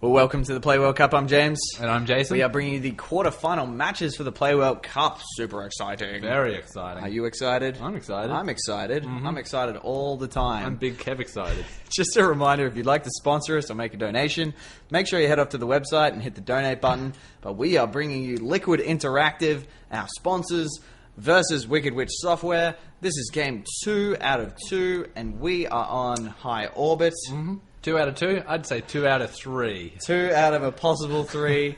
Well, welcome to the Play World Cup. I'm James. And I'm Jason. We are bringing you the quarter-final matches for the Play World Cup. Super exciting. Very exciting. Are you excited? I'm excited. I'm excited. Mm-hmm. I'm excited all the time. I'm Big Kev excited. Just a reminder, if you'd like to sponsor us or make a donation, make sure you head off to the website and hit the donate button. But we are bringing you Liquid Interactive, our sponsors, versus Wicked Witch Software. This is game 2 out of 2, and we are on high orbit. Mm-hmm. 2 out of 2? I'd say 2 out of 3. 2 out of a possible 3.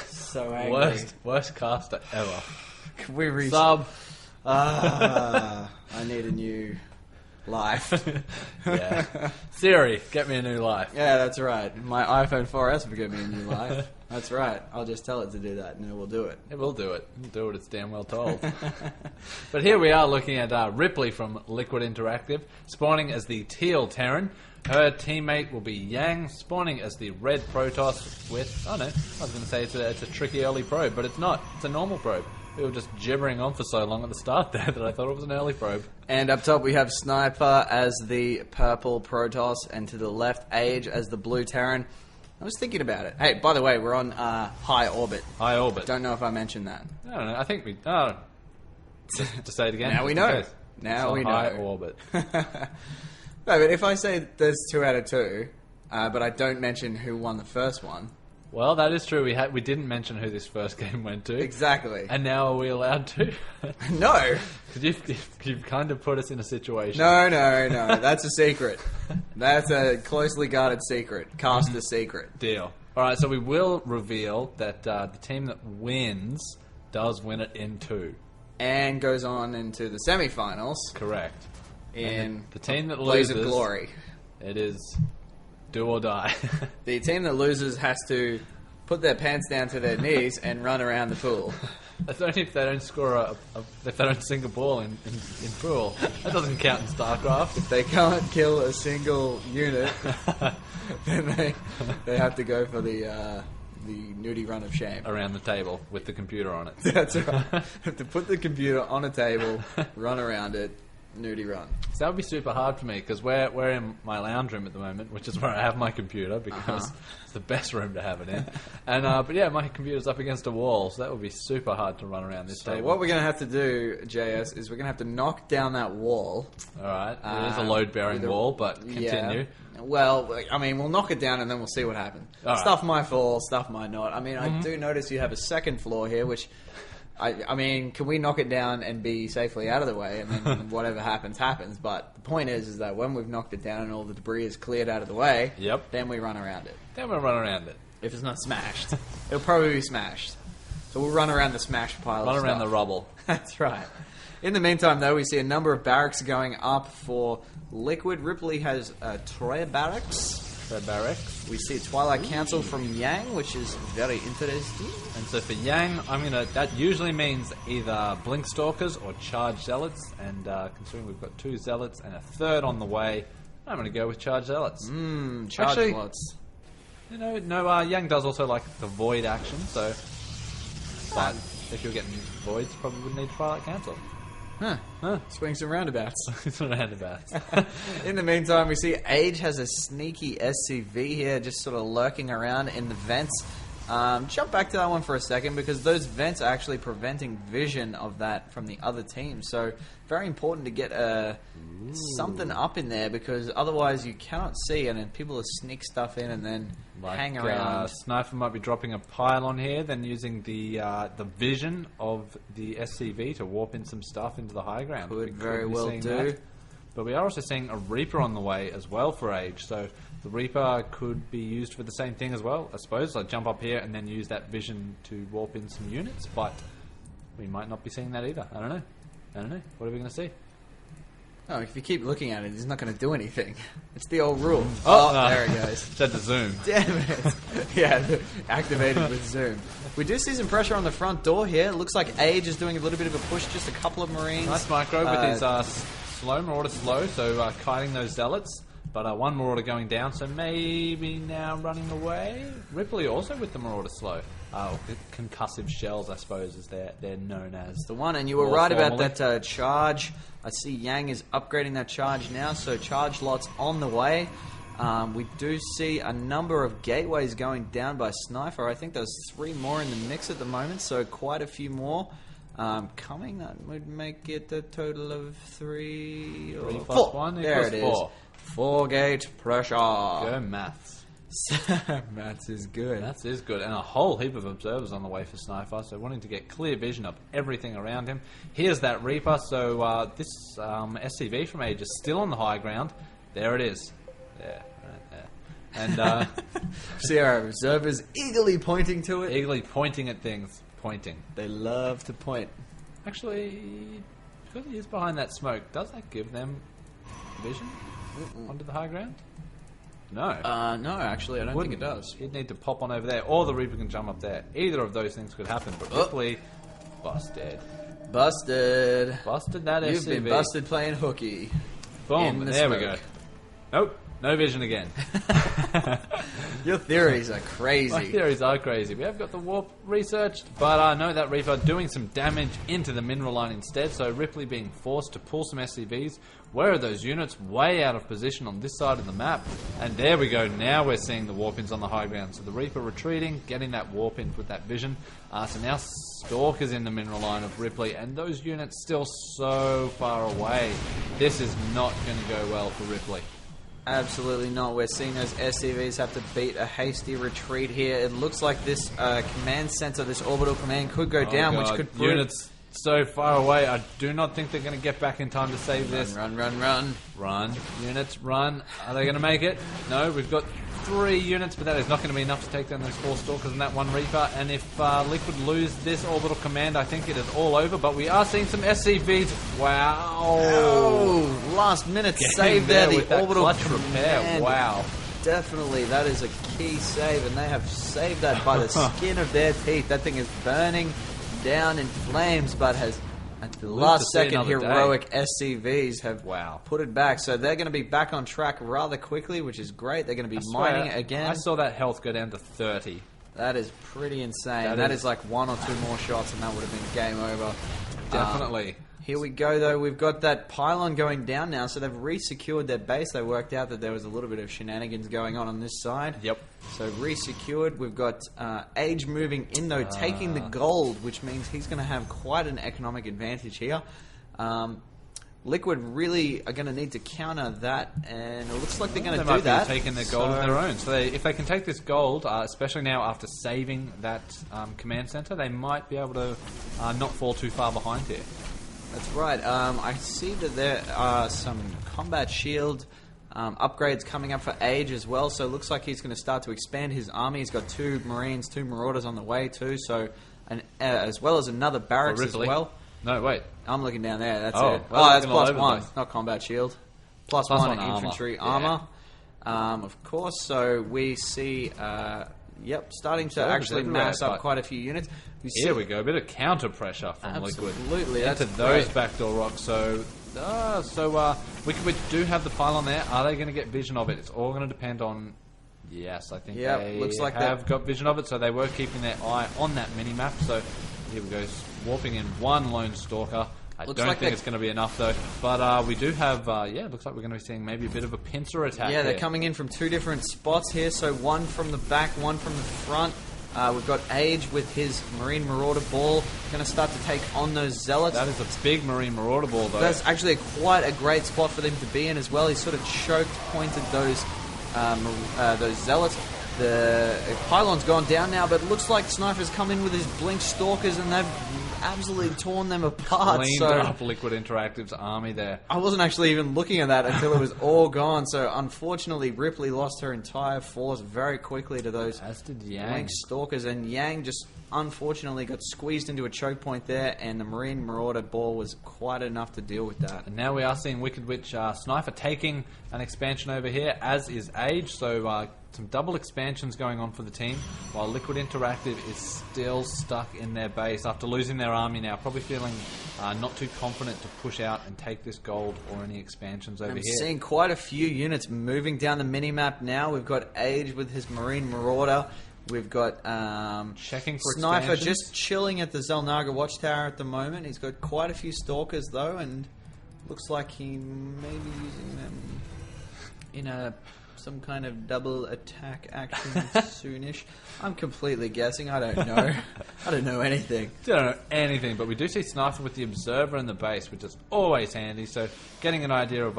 So angry. Worst caster ever. Can we Sub. I need a new life. Yeah. Siri, get me a new life. Yeah, that's right. My iPhone 4S will give me a new life. That's right. I'll just tell it to do that, and it will do it. It will do it. It'll do what it's damn well told. But here we are looking at Ripley from Liquid Interactive, spawning as the teal Terran. Her teammate will be Yang, spawning as the red Protoss with... Oh no, I was going to say it's a tricky early probe, but it's not. It's a normal probe. We were just gibbering on for so long at the start there that I thought it was an early probe. And up top we have Snipher as the purple Protoss, and to the left Age as the blue Terran. I was thinking about it. Hey, by the way, we're on high orbit. High orbit. Don't know if I mentioned that. I don't know. I think we... Oh. To say it again. Now we know. Now we know. High orbit. No, but if I say there's 2 out of 2, but I don't mention who won the first one... Well, that is true. We didn't mention who this first game went to. Exactly. And now are we allowed to? No. Because you've kind of put us in a situation. No. That's a secret. That's a closely guarded secret. Caster secret. Deal. All right, so we will reveal that the team that wins does win it in 2. And goes on into the semi-finals. Correct. In the team that Blaze loses... of Glory. It is do or die. The team that loses has to put their pants down to their knees and run around the pool. That's only if they don't score if they don't sink a ball in pool. That doesn't count in Starcraft. If they can't kill a single unit, then they have to go for the nudie run of shame. Around the table with the computer on it. That's right. Have to put the computer on a table, run around it, nudie run. So that would be super hard for me because we're in my lounge room at the moment, which is where I have my computer because it's the best room to have it in. And but yeah, my computer's up against a wall, so that would be super hard to run around this table. What we're going to have to do, JS, is we're going to have to knock down that wall. All right, it is a load-bearing wall, but continue. Yeah. Well, I mean, we'll knock it down and then we'll see what happens. Stuff might fall, stuff might not. I mean, I do notice you have a second floor here, which... I mean, can we knock it down and be safely out of the way, and then whatever happens, happens? But the point is that when we've knocked it down and all the debris is cleared out of the way, then we run around it. Then we'll run around it. If it's not smashed. It'll probably be smashed. So we'll run around the smashed pile of stuff. Run around the rubble. That's right. In the meantime, though, we see a number of barracks going up for Liquid. Ripley has Trey barracks. Barracks. We see Twilight Council from Yang, which is very interesting. And so for Yang, that usually means either Blink Stalkers or Charge Zealots. And considering we've got 2 Zealots and a third on the way, I'm going to go with Charge Zealots. Charge Zealots. Yang does also like the Void action, so but if you're getting Voids, you probably wouldn't need Twilight Council. Swings and roundabouts. Roundabouts. In the meantime, we see Age has a sneaky SCV here, just sort of lurking around in the vents. Jump back to that one for a second, because those vents are actually preventing vision of that from the other team. So, very important to get something up in there, because otherwise you cannot see, and then people will sneak stuff in and then hang around. Snipher might be dropping a pylon here, then using the vision of the SCV to warp in some stuff into the high ground. Could very well do. But we are also seeing a Reaper on the way as well for Age, so the Reaper could be used for the same thing as well, I suppose. Like jump up here and then use that vision to warp in some units, but we might not be seeing that either. I don't know. What are we going to see? Oh, if you keep looking at it, he's not going to do anything. It's the old rule. There it goes. Said the zoom. Damn it. Yeah, activated with zoom. We do see some pressure on the front door here. It looks like Age is doing a little bit of a push, just a couple of Marines. Nice micro with his Marauder slow, so kiting those Zealots. But one Marauder going down, so maybe now running away. Ripley also with the Marauder slow. Concussive shells, I suppose, as they're known as. The one, and you were right about that charge. I see Yang is upgrading that charge now, so charge lots on the way. We do see a number of gateways going down by Snipher. I think there's 3 more in the mix at the moment, so quite a few more coming. That would make it a total of 3 or 3 4. 1 There it is. 4 gate pressure. Go maths. Maths is good. Maths is good. And a whole heap of observers on the way for Snipher, so wanting to get clear vision of everything around him. Here's that Reaper, so this SCV from Age is still on the high ground. There it is. There, right there. And see our observers eagerly pointing to it. eagerly pointing at things. Pointing. They love to point. Actually, because he is behind that smoke, does that give them vision onto the high ground? No. No, actually, I don't think it does. He'd need to pop on over there, or the Reaper can jump up there. Either of those things could happen, but Ripley, busted. Busted. Busted that You've SCV. been busted playing hooky. Boom, in the there we smoke. go. Nope, no vision again. Your theories are crazy. My theories are crazy. We have got the warp researched, but I know that Reaper doing some damage into the mineral line instead, so Ripley being forced to pull some SCVs. Where are those units? Way out of position on this side of the map. And there we go. Now we're seeing the warp-ins on the high ground. So the Reaper retreating, getting that warp-in with that vision. So now Stalker's in the mineral line of Ripley, and those units still so far away. This is not going to go well for Ripley. Absolutely not. We're seeing those SCVs have to beat a hasty retreat here. It looks like this command center, this orbital command, could go down, God. which could prove... Units so far away. I do not think they're going to get back in time to save this. Run. Run. Units, run. Are they going to make it? No, we've got 3 units, but that is not going to be enough to take down those 4 Stalkers and that 1 Reaper. And if Liquid lose this orbital command, I think it is all over. But we are seeing some SCVs. Wow. Oh, last minute save there. The orbital clutch command. repair. Wow. Definitely, that is a key save, and they have saved that by the skin of their teeth. That thing is burning down in flames, but has at the last second heroic SCVs have put it back. So they're going to be back on track rather quickly, which is great. They're going to be mining again. I saw that health go down to 30. That is pretty insane. That is like 1 or 2 more shots, and that would have been game over. Definitely. Here we go, though. We've got that pylon going down now, so they've re-secured their base. They worked out that there was a little bit of shenanigans going on this side. Yep. So re-secured. We've got Age moving in, though, taking the gold, which means he's going to have quite an economic advantage here. Liquid really are going to need to counter that, and it looks like they're going to do that. They might be taking their gold on their own. So if they can take this gold, especially now after saving that command center, they might be able to not fall too far behind here. That's right. I see that there are some combat shield upgrades coming up for Age as well, so it looks like he's going to start to expand his army. He's got 2 Marines, 2 Marauders on the way too, so as well as another barracks as well. No, wait. I'm looking down there. That's Oh, it. well, Oh, that's looking +1, not combat shield. +1 infantry armor. Of course. So we see, starting to actually mass up quite a few units. Here we go, a bit of counter pressure from Liquid. Absolutely, into those backdoor rocks. So we do have the pylon there. Are they going to get vision of it? It's all going to depend on. Yes, I think they looks like have got vision of it. So they were keeping their eye on that mini map. So here we go, warping in 1 lone Stalker. I don't think it's going to be enough though. But we do have, it looks like we're going to be seeing maybe a bit of a pincer attack. Yeah, they're coming in from 2 different spots here. So 1 from the back, 1 from the front. We've got Age with his Marine Marauder Ball going to start to take on those Zealots. That is a big Marine Marauder Ball, though. That's actually quite a great spot for them to be in as well. He sort of choked, pointed those Zealots. The pylon's gone down now, but it looks like Snipher's come in with his Blink Stalkers, and they've absolutely torn them apart. Cleaned up Liquid Interactive's army there. I wasn't actually even looking at that until it was all gone. So unfortunately, Ripley lost her entire force very quickly to those Blink Stalkers, and Yang just unfortunately got squeezed into a choke point there, and the Marine Marauder Ball was quite enough to deal with that. And now we are seeing Wicked Witch Snipher taking an expansion over here, as is Age. So some double expansions going on for the team, while Liquid Interactive is still stuck in their base after losing their army now, probably feeling not too confident to push out and take this gold or any expansions over here. I'm seeing quite a few units moving down the minimap now. We've got Age with his Marine Marauder. We've got checking for Snipher expansions. just chilling at the Zelnaga Watchtower at the moment. He's got quite a few Stalkers though, and looks like he may be using them in a some kind of double attack action soonish. I'm completely guessing. I don't know. I don't know anything. Don't know anything, but we do see Snipher with the Observer in the base, which is always handy. So getting an idea of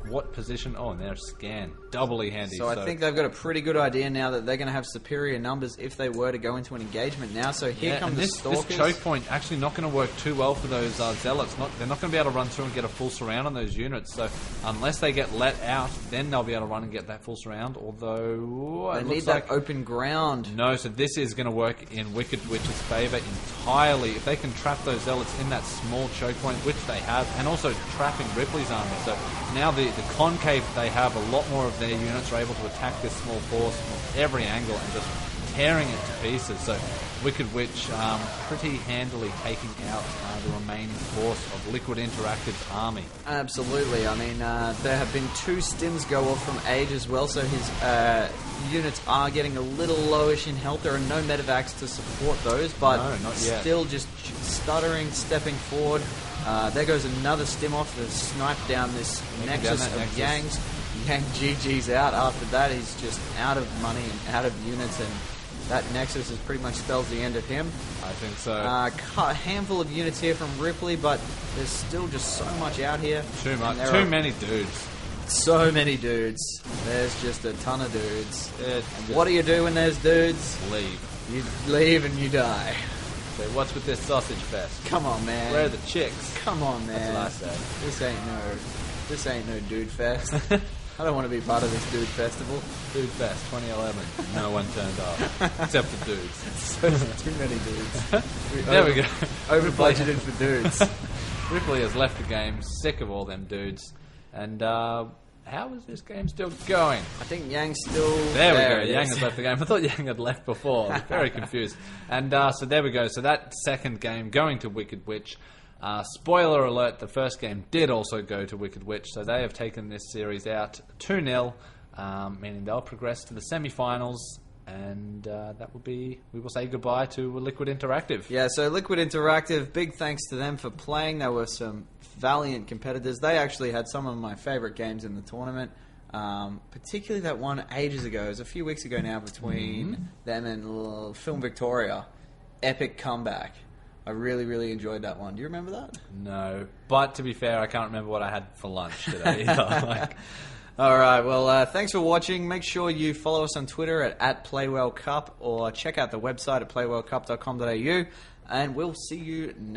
what position... Oh, and there's Scan. Doubly handy. So I think they've got a pretty good idea now that they're going to have superior numbers if they were to go into an engagement now. So here come the Stalkers. This choke point actually not going to work too well for those Zealots. They're not going to be able to run through and get a full surround on those units. So unless they get let out, then they'll be able to run and get that full surround. Although they need that open ground. No, so this is going to work in Wicked Witch's favour entirely. If they can trap those Zealots in that small choke point, which they have, and also trapping Ripley's army. So now the concave, they have a lot more of their units are able to attack this small force from every angle and just tearing it to pieces. So Wicked Witch pretty handily taking out the remaining force of Liquid Interactive's army. Absolutely. I mean, there have been 2 stims go off from Age as well, so his units are getting a little lowish in health. There are no medevacs to support those, but no, not yet. Still just stuttering, stepping forward. There goes another stim off to snipe down this Nexus of Yang's. Yang GG's out. After that, he's just out of money and out of units, and that Nexus is pretty much spells the end of him. I think so. A handful of units here from Ripley, but there's still just so much out here. Too much. Too many dudes. So many dudes. There's just a ton of dudes. What do you do when there's dudes? Leave. You leave and you die. So what's with this sausage fest? Come on, man. Where are the chicks? Come on, man. That's what I say. This ain't no dude fest. I don't want to be part of this dude festival. Dude Fest 2011. No one turned up. Except for dudes. So there's too many dudes. There we go. Over budgeted for dudes. Ripley has left the game, sick of all them dudes. And how is this game still going? I think Yang's still... There we go. Yang has left the game. I thought Yang had left before. I was very confused. And so there we go. So that second game going to Wicked Witch. Spoiler alert, the first game did also go to Wicked Witch, so they have taken this series out 2-0, meaning they'll progress to the semi-finals, and that will be, we will say goodbye to Liquid Interactive. Yeah, so Liquid Interactive, big thanks to them for playing. There were some valiant competitors. They actually had some of my favourite games in the tournament, particularly that one ages ago. It was a few weeks ago now between them and Film Victoria. Epic comeback. I really, really enjoyed that one. Do you remember that? No, but to be fair, I can't remember what I had for lunch today either. All right, well, thanks for watching. Make sure you follow us on Twitter at @PlaywellCup or check out the website at playwellcup.com.au, and we'll see you next